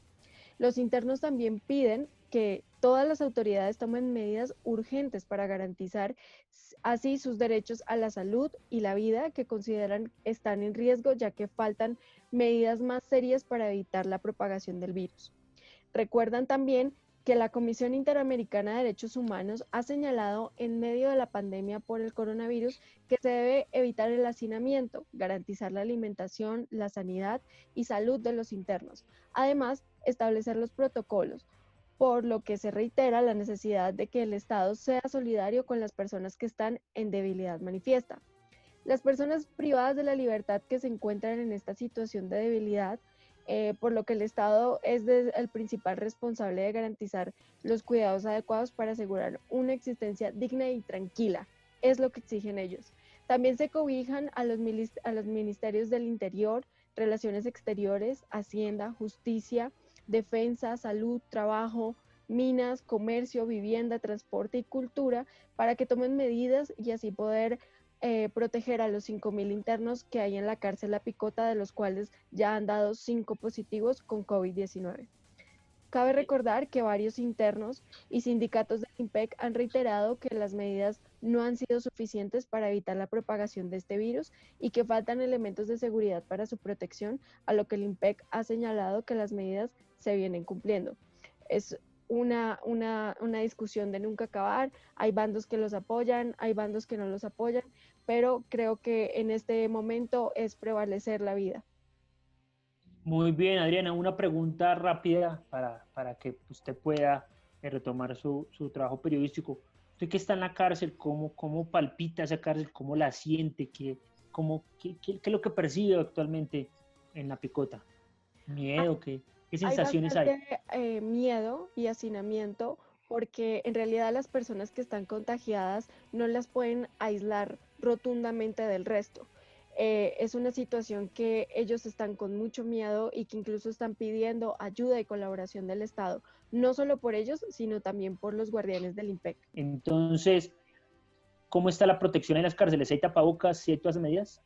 S12: Los internos también piden que todas las autoridades tomen medidas urgentes para garantizar así sus derechos a la salud y la vida que consideran están en riesgo, ya que faltan medidas más serias para evitar la propagación del virus. Recuerdan también que la Comisión Interamericana de Derechos Humanos ha señalado en medio de la pandemia por el coronavirus que se debe evitar el hacinamiento, garantizar la alimentación, la sanidad y salud de los internos. Además, establecer los protocolos, por lo que se reitera la necesidad de que el Estado sea solidario con las personas que están en debilidad manifiesta. Las personas privadas de la libertad que se encuentran en esta situación de debilidad, por lo que el Estado es el principal responsable de garantizar los cuidados adecuados para asegurar una existencia digna y tranquila, es lo que exigen ellos. También se cobijan a los ministerios del Interior, Relaciones Exteriores, Hacienda, Justicia, Defensa, Salud, Trabajo, Minas, Comercio, Vivienda, Transporte y Cultura para que tomen medidas y así poder proteger a los 5.000 internos que hay en la cárcel La Picota, de los cuales ya han dado 5 positivos con COVID-19. Cabe recordar que varios internos y sindicatos del IMPEC han reiterado que las medidas no han sido suficientes para evitar la propagación de este virus y que faltan elementos de seguridad para su protección, a lo que el IMPEC ha señalado que las medidas se vienen cumpliendo. Es una discusión de nunca acabar, hay bandos que los apoyan, hay bandos que no los apoyan, pero creo que en este momento es prevalecer la vida.
S7: Muy bien, Adriana, una pregunta rápida para que usted pueda retomar su trabajo periodístico. Usted que está en la cárcel, ¿cómo palpita esa cárcel? ¿Cómo la siente? ¿Qué es lo que percibe actualmente en La Picota? ¿Miedo? ¿Qué sensaciones hay?
S12: Bastante miedo y hacinamiento, porque en realidad las personas que están contagiadas no las pueden aislar rotundamente del resto. Es una situación que ellos están con mucho miedo y que incluso están pidiendo ayuda y colaboración del Estado, no solo por ellos, sino también por los guardianes del IMPEC.
S7: Entonces, ¿cómo está la protección en las cárceles? ¿Hay tapabocas, ciertas medidas?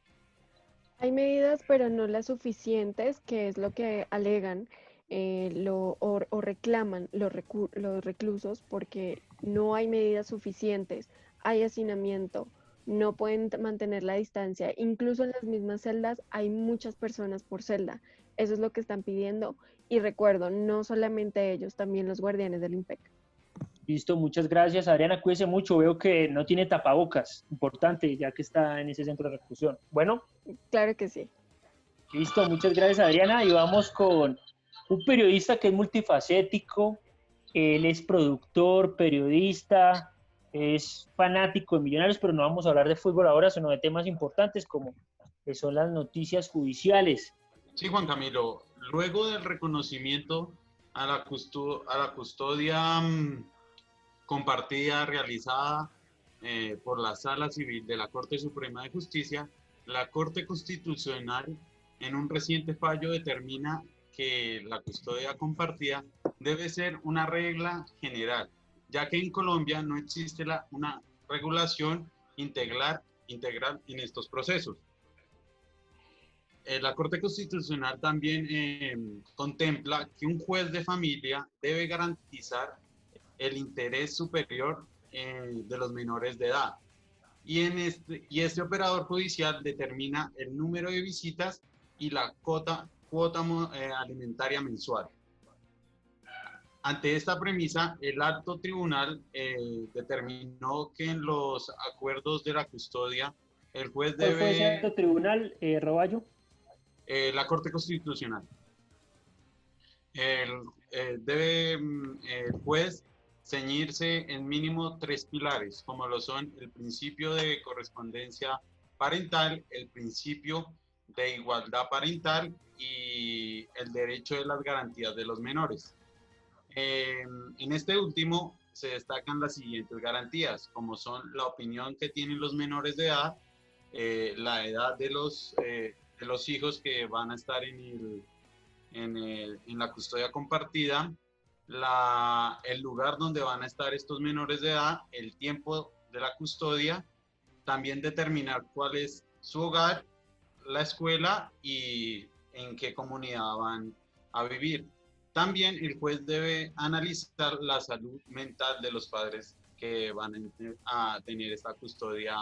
S12: Hay medidas, pero no las suficientes, que es lo que alegan o reclaman los reclusos, porque no hay medidas suficientes, hay hacinamiento, no pueden mantener la distancia, incluso en las mismas celdas hay muchas personas por celda, eso es lo que están pidiendo, y recuerdo, no solamente ellos, también los guardianes del IMPEC.
S7: Listo, muchas gracias, Adriana, cuídese mucho, veo que no tiene tapabocas, importante, ya que está en ese centro de reclusión. Bueno.
S12: Claro que sí.
S7: Listo, muchas gracias, Adriana, y vamos con un periodista que es multifacético, él es productor, periodista, es fanático de Millonarios, pero no vamos a hablar de fútbol ahora, sino de temas importantes como son las noticias judiciales.
S19: Sí, Juan Camilo, luego del reconocimiento a la custodia compartida realizada por la Sala Civil de la Corte Suprema de Justicia, la Corte Constitucional en un reciente fallo determina que la custodia compartida debe ser una regla general, ya que en Colombia no existe una regulación integral en estos procesos. La Corte Constitucional también contempla que un juez de familia debe garantizar el interés superior de los menores de edad. Y este operador judicial determina el número de visitas y la cuota alimentaria mensual. Ante esta premisa, el alto tribunal determinó que en los acuerdos de la custodia, el juez debe...
S7: ¿Cuál fue ese alto tribunal, Roballo?
S19: La Corte Constitucional. Debe el juez ceñirse en mínimo 3 pilares, como lo son el principio de correspondencia parental, el principio de igualdad parental y el derecho de las garantías de los menores. En este último se destacan las siguientes garantías, como son la opinión que tienen los menores de edad, la edad de los hijos que van a estar en la custodia compartida, el lugar donde van a estar estos menores de edad, el tiempo de la custodia, también determinar cuál es su hogar, la escuela y en qué comunidad van a vivir. También el juez debe analizar la salud mental de los padres que van a tener esta custodia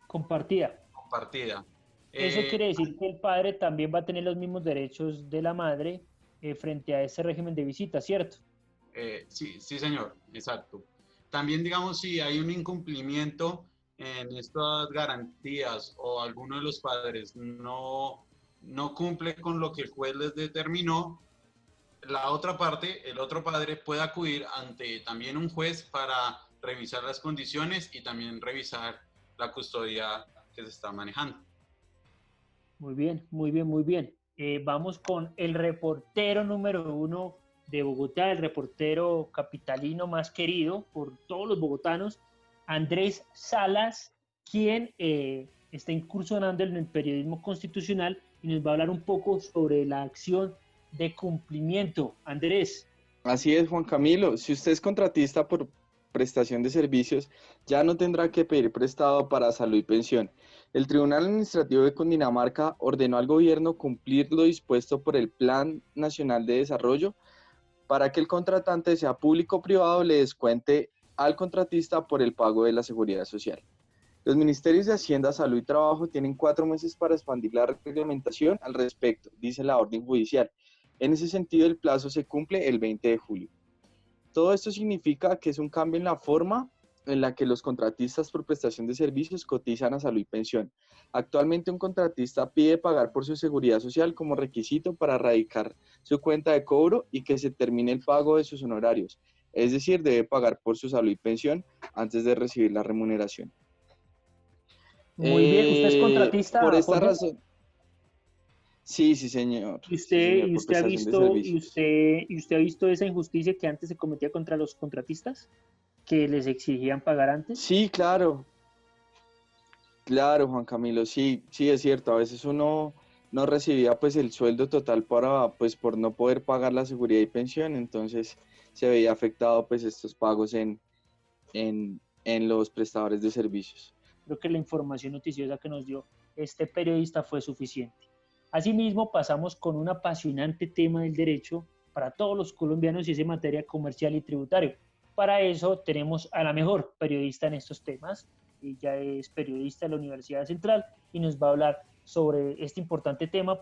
S7: Compartida. Eso
S19: Eh,
S7: quiere decir que el padre también va a tener los mismos derechos de la madre frente a ese régimen de visita, ¿cierto?
S19: Sí, sí, señor, exacto. También, digamos, si hay un incumplimiento en estas garantías o alguno de los padres no cumple con lo que el juez les determinó, la otra parte, el otro padre puede acudir ante también un juez para revisar las condiciones y también revisar la custodia que se está manejando.
S7: Muy bien, muy bien, muy bien. Vamos con el reportero número 1 de Bogotá, el reportero capitalino más querido por todos los bogotanos, Andrés Salas, quien está incursionando en el periodismo constitucional y nos va a hablar un poco sobre la acción de cumplimiento. Andrés.
S20: Así es, Juan Camilo. Si usted es contratista por prestación de servicios, ya no tendrá que pedir prestado para salud y pensión. El Tribunal Administrativo de Cundinamarca ordenó al gobierno cumplir lo dispuesto por el Plan Nacional de Desarrollo para que el contratante, sea público o privado, le descuente al contratista por el pago de la seguridad social. Los ministerios de Hacienda, Salud y Trabajo tienen 4 meses para expandir la reglamentación al respecto, dice la orden judicial. En ese sentido, el plazo se cumple el 20 de julio. Todo esto significa que es un cambio en la forma en la que los contratistas por prestación de servicios cotizan a salud y pensión. Actualmente, un contratista pide pagar por su seguridad social como requisito para erradicar su cuenta de cobro y que se termine el pago de sus honorarios. Es decir, debe pagar por su salud y pensión antes de recibir la remuneración.
S7: Muy bien, ¿usted es contratista?
S20: Por esta
S7: Jorge?
S20: razón. Sí, sí, señor.
S7: ¿Y
S20: Sí, señor, por
S7: usted ha
S20: prestación de
S7: visto,
S20: servicios.
S7: y usted ha visto esa injusticia que antes se cometía contra los contratistas? ¿Que les exigían pagar antes?
S20: Sí, claro. Claro, Juan Camilo, sí, sí es cierto. A veces uno no recibía pues el sueldo total para, pues, por no poder pagar la seguridad y pensión, entonces se veía afectado pues estos pagos en los prestadores de servicios.
S7: Creo que la información noticiosa que nos dio este periodista fue suficiente. Asimismo, pasamos con un apasionante tema del derecho para todos los colombianos y es en materia comercial y tributario. Para eso tenemos a la mejor periodista en estos temas. Ella es periodista de la Universidad Central y nos va a hablar sobre este importante tema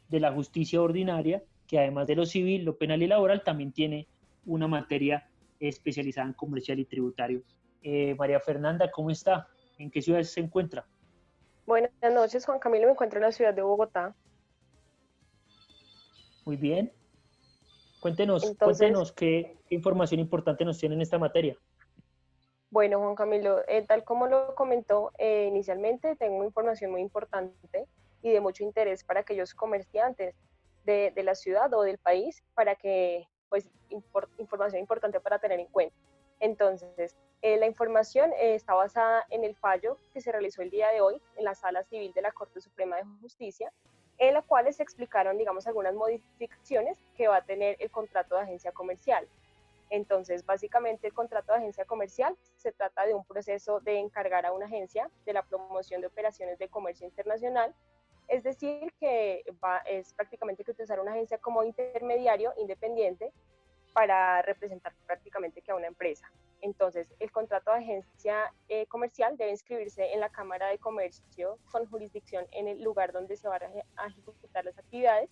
S7: de la justicia ordinaria, que además de lo civil, lo penal y laboral, también tiene una materia especializada en comercial y tributario. María Fernanda, ¿cómo está? ¿En qué ciudad se encuentra?
S16: Buenas noches, Juan Camilo, me encuentro en la ciudad de Bogotá.
S7: Muy bien. Cuéntenos,
S16: Entonces,
S7: qué información importante nos tiene en esta materia.
S16: Bueno, Juan Camilo, tal como lo comentó inicialmente, tengo información muy importante y de mucho interés para aquellos comerciantes de la ciudad o del país, para que, pues, información importante para tener en cuenta. Entonces, la información está basada en el fallo que se realizó el día de hoy en la Sala Civil de la Corte Suprema de Justicia, en la cual se explicaron, digamos, algunas modificaciones que va a tener el contrato de agencia comercial. Entonces, básicamente el contrato de agencia comercial se trata de un proceso de encargar a una agencia de la promoción de operaciones de comercio internacional, es decir, que es prácticamente que utilizar una agencia como intermediario independiente para representar prácticamente que a una empresa. Entonces, el contrato de agencia comercial debe inscribirse en la Cámara de Comercio con jurisdicción en el lugar donde se van a ejecutar las actividades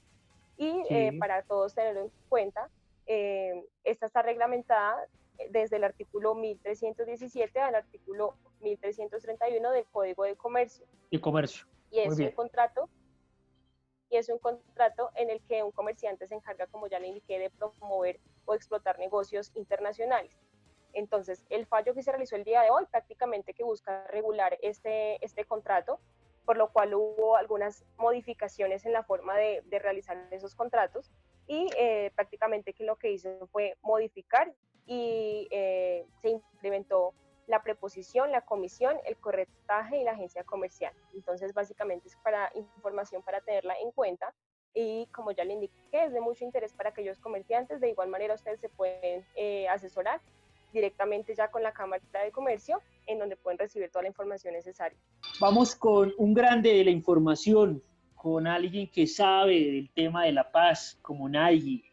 S16: y para todos tenerlo en cuenta, esta está reglamentada desde el artículo 1317 al artículo 1331 del Código de Comercio.
S7: Y comercio.
S16: Y es un contrato en el que un comerciante se encarga, como ya le indiqué, de promover o explotar negocios internacionales. Entonces, el fallo que se realizó el día de hoy prácticamente que busca regular este contrato, por lo cual hubo algunas modificaciones en la forma de realizar esos contratos, y prácticamente que lo que hizo fue modificar y se implementó la preposición, la comisión, el corretaje y la agencia comercial. Entonces, básicamente es para información para tenerla en cuenta y como ya le indiqué, es de mucho interés para aquellos comerciantes. De igual manera, ustedes se pueden asesorar directamente ya con la Cámara de Comercio, en donde pueden recibir toda la información necesaria.
S7: Vamos con un grande de la información, con alguien que sabe del tema de la paz, como nadie,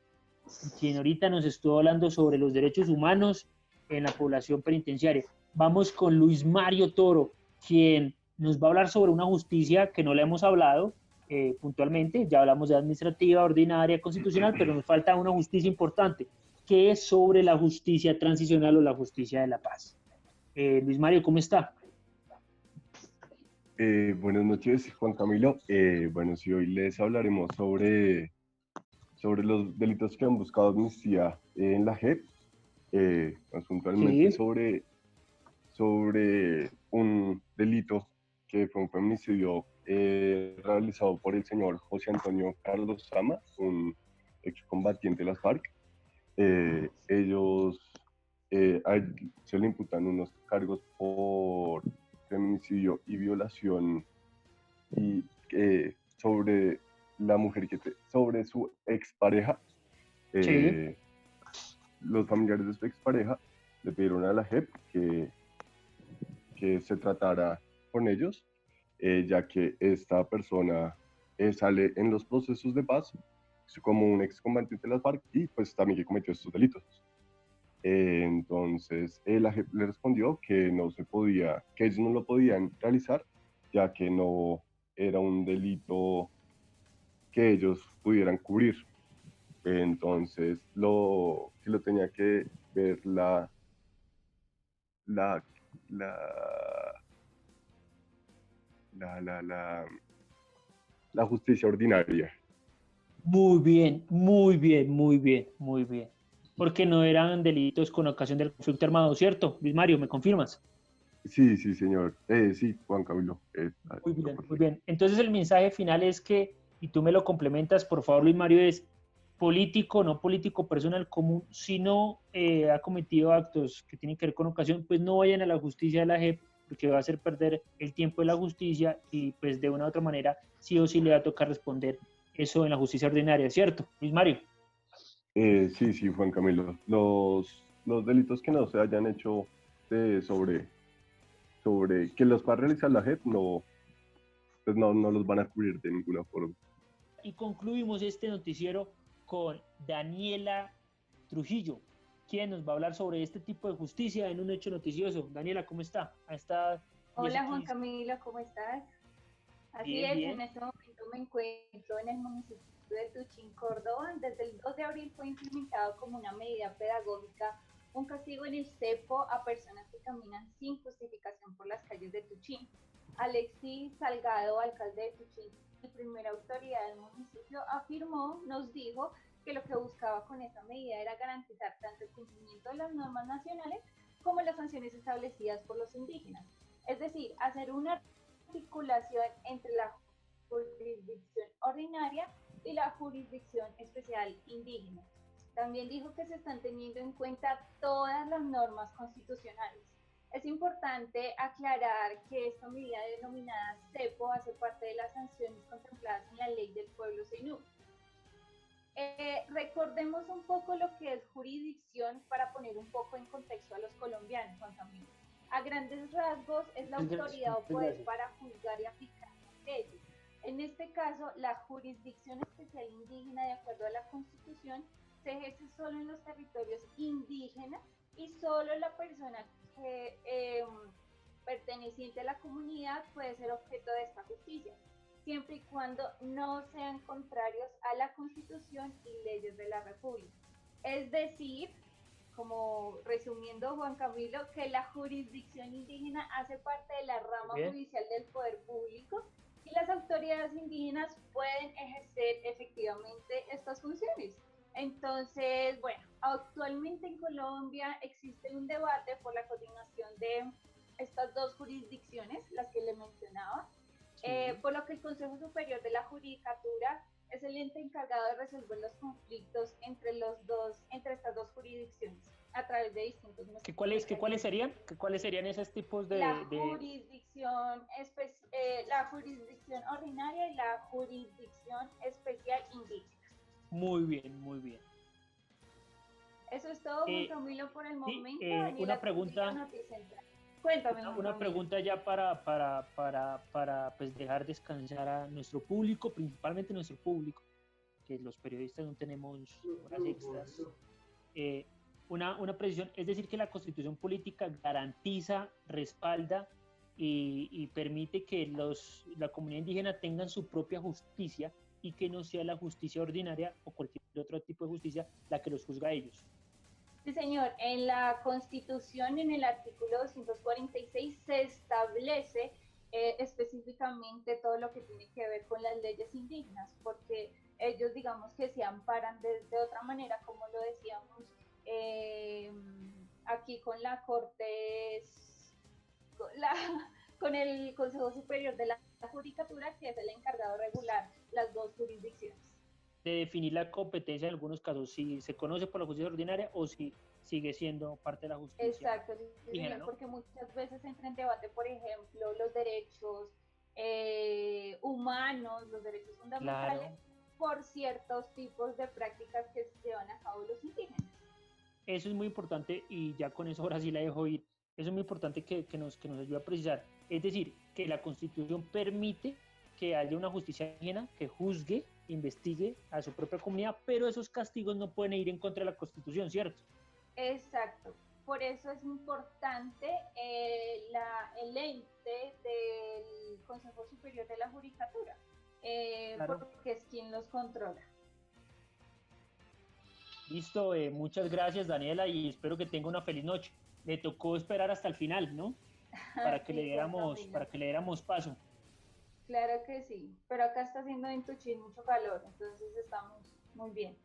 S7: quien ahorita nos estuvo hablando sobre los derechos humanos en la población penitenciaria. Vamos con Luis Mario Toro, quien nos va a hablar sobre una justicia que no le hemos hablado puntualmente. Ya hablamos de administrativa, ordinaria, constitucional, pero nos falta una justicia importante, que es sobre la justicia transicional o la justicia de la paz. Luis Mario, ¿cómo está?
S21: Buenas noches, Juan Camilo. Bueno, sí, hoy les hablaremos sobre los delitos que han buscado amnistía en la JEP, más puntualmente
S7: Sí.
S21: sobre un delito que fue un feminicidio realizado por el señor José Antonio Carlos Sama, un excombatiente de las FARC. Ellos a él se le imputan unos cargos por feminicidio y violación y sobre la mujer sobre su expareja.
S7: Sí.
S21: Los familiares de su expareja le pidieron a la JEP que se tratara con ellos, ya que esta persona sale en los procesos de paz como un excombatiente de las FARC y pues también que cometió estos delitos. Entonces la JEP le respondió que no se podía, que ellos no lo podían realizar, ya que no era un delito que ellos pudieran cubrir. Entonces que lo tenía que ver la justicia ordinaria.
S7: Muy bien, muy bien, muy bien, muy bien. Porque no eran delitos con ocasión del conflicto armado, ¿cierto? Luis Mario, ¿me confirmas?
S21: Sí, sí, señor. Sí, Juan Camilo.
S7: Muy bien, muy bien. Entonces el mensaje final es que, y tú me lo complementas, por favor, Luis Mario, es político, no político, personal común, si no ha cometido actos que tienen que ver con ocasión, pues no vayan a la justicia de la JEP, porque va a hacer perder el tiempo de la justicia y pues de una u otra manera sí o sí le va a tocar responder eso en la justicia ordinaria, ¿cierto? Luis Mario.
S21: Sí, sí, Juan Camilo. Los delitos que no se hayan hecho sobre que los va a realizar la JEP, pues no los van a cubrir de ninguna forma.
S7: Y concluimos este noticiero con Daniela Trujillo, quien nos va a hablar sobre este tipo de justicia en un hecho noticioso. Daniela, ¿cómo está?
S22: Hola Juan Camilo, ¿cómo estás? Así
S7: bien,
S22: es,
S7: bien.
S22: en este momento me encuentro en el municipio de Tuchín, Córdoba. Desde el 2 de abril fue implementado como una medida pedagógica un castigo en el cepo a personas que caminan sin justificación por las calles de Tuchín. Alexis Salgado, alcalde de Tuchín, la primera autoridad del municipio, nos dijo que lo que buscaba con esa medida era garantizar tanto el cumplimiento de las normas nacionales como las sanciones establecidas por los indígenas. Es decir, hacer una articulación entre la jurisdicción ordinaria y la jurisdicción especial indígena. También dijo que se están teniendo en cuenta todas las normas constitucionales. Es importante aclarar que esta medida denominada cepo hace parte de las sanciones contempladas en la ley del pueblo zenú. Recordemos un poco lo que es jurisdicción para poner un poco en contexto a los colombianos, Juan Camilo. A grandes rasgos es la autoridad o poder para juzgar y aplicar leyes. En este caso, la jurisdicción especial indígena, de acuerdo a la Constitución, se ejerce solo en los territorios indígenas y solo la persona que perteneciente a la comunidad puede ser objeto de esta justicia, siempre y cuando no sean contrarios a la Constitución y leyes de la República. Es decir, como resumiendo, Juan Camilo, que la jurisdicción indígena hace parte de la rama judicial del poder público y las autoridades indígenas pueden ejercer efectivamente estas funciones. Entonces, bueno, actualmente en Colombia existe un debate por la coordinación de estas dos jurisdicciones, las que le mencionaba, por lo que el Consejo Superior de la Judicatura es el ente encargado de resolver los conflictos entre estas dos jurisdicciones a través de distintos
S7: ¿Cuáles serían esos tipos de...?
S22: La jurisdicción ordinaria y la jurisdicción especial indígena.
S7: Muy bien, muy bien.
S22: Eso es todo, Juan Camilo, por el momento.
S7: Una pregunta.
S22: Cuéntame,
S7: Una pregunta ya para pues dejar descansar a nuestro público, principalmente nuestro público, que los periodistas no tenemos horas extras. Una precisión, es decir, que la Constitución política garantiza, respalda y permite que la comunidad indígena tengan su propia justicia y que no sea la justicia ordinaria o cualquier otro tipo de justicia la que los juzga a ellos.
S22: Sí, señor. En la Constitución, en el artículo 246, se establece específicamente todo lo que tiene que ver con las leyes indígenas, porque ellos, digamos, que se amparan de otra manera, como lo decíamos aquí con la Corte, con el Consejo Superior de la Judicatura, que es el encargado de regular las dos jurisdicciones.
S7: De definir la competencia en algunos casos, si se conoce por la justicia ordinaria o si sigue siendo parte de la justicia.
S22: Exacto,
S7: indígena, ¿no?
S22: Porque muchas veces entra en debate, por ejemplo, los derechos humanos, los derechos fundamentales, claro, por ciertos tipos de prácticas que se llevan a cabo los indígenas.
S7: Eso es muy importante y ya con eso ahora sí la dejo ir. Eso es muy importante que nos ayude a precisar. Es decir, que la Constitución permite que haya una justicia indígena que juzgue, investigue a su propia comunidad, pero esos castigos no pueden ir en contra de la Constitución, ¿cierto?
S22: Exacto. Por eso es importante el ente del Consejo Superior de la Judicatura, claro, porque es quien los controla.
S7: Listo, muchas gracias, Daniela, y espero que tenga una feliz noche. Le tocó esperar hasta el final, ¿no? Para que, sí, le diéramos paso.
S22: Claro que sí, pero acá está haciendo en Tuchín mucho calor, entonces estamos muy bien.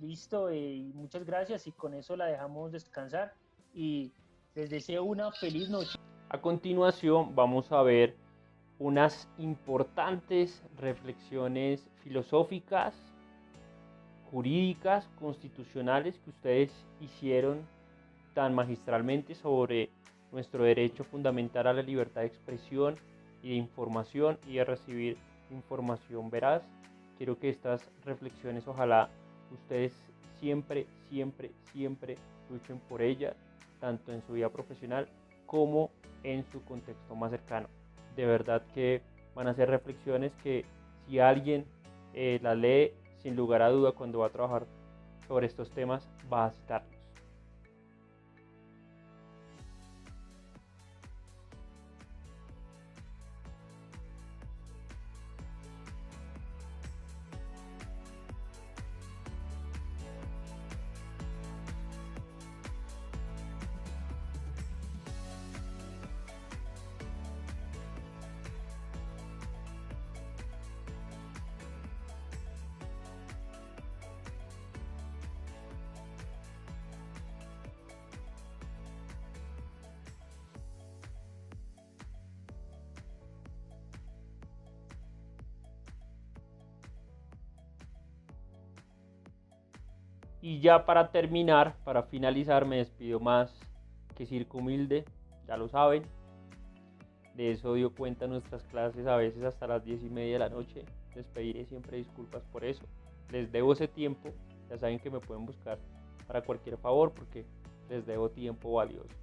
S7: Listo, muchas gracias y con eso la dejamos descansar y les deseo una feliz noche.
S1: A continuación vamos a ver unas importantes reflexiones filosóficas, jurídicas, constitucionales que ustedes hicieron tan magistralmente sobre nuestro derecho fundamental a la libertad de expresión y de información y de recibir información veraz. Quiero que estas reflexiones ojalá ustedes siempre luchen por ellas, tanto en su vida profesional como en su contexto más cercano. De verdad que van a ser reflexiones que si alguien las lee, sin lugar a duda, cuando va a trabajar sobre estos temas, va a citarlos. Y ya para terminar, para finalizar, me despido más que Circo Humilde, ya lo saben. De eso dio cuenta nuestras clases a veces hasta las 10:30 de la noche. Les pediré siempre disculpas por eso. Les debo ese tiempo, ya saben que me pueden buscar para cualquier favor porque les debo tiempo valioso.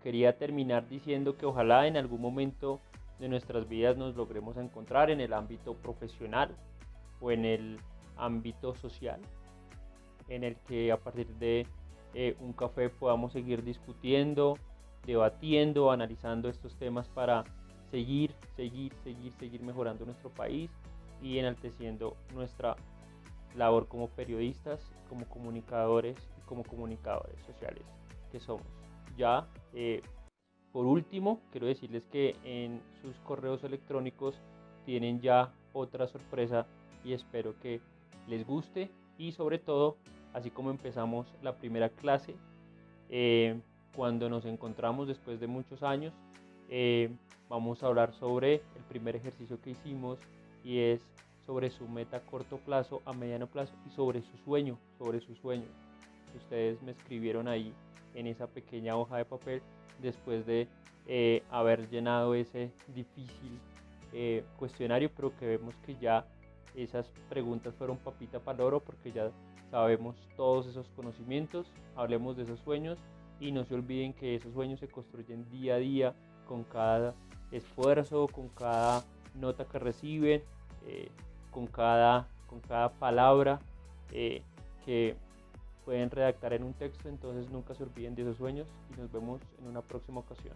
S1: Quería terminar diciendo que ojalá en algún momento de nuestras vidas nos logremos encontrar en el ámbito profesional o en el ámbito social, en el que a partir de un café podamos seguir discutiendo, debatiendo, analizando estos temas para seguir mejorando nuestro país y enalteciendo nuestra labor como periodistas, como comunicadores y como comunicadores sociales que somos. Ya, por último, quiero decirles que en sus correos electrónicos tienen ya otra sorpresa y espero que les guste y sobre todo, así como empezamos la primera clase, cuando nos encontramos después de muchos años, vamos a hablar sobre el primer ejercicio que hicimos y es sobre su meta a corto plazo, a mediano plazo y sobre su sueño, que ustedes me escribieron ahí en esa pequeña hoja de papel después de haber llenado ese difícil cuestionario, pero que vemos que ya esas preguntas fueron papita para el oro porque ya sabemos todos esos conocimientos. Hablemos de esos sueños y no se olviden que esos sueños se construyen día a día con cada esfuerzo, con cada nota que reciben, con cada palabra que pueden redactar en un texto. Entonces nunca se olviden de esos sueños y nos vemos en una próxima ocasión.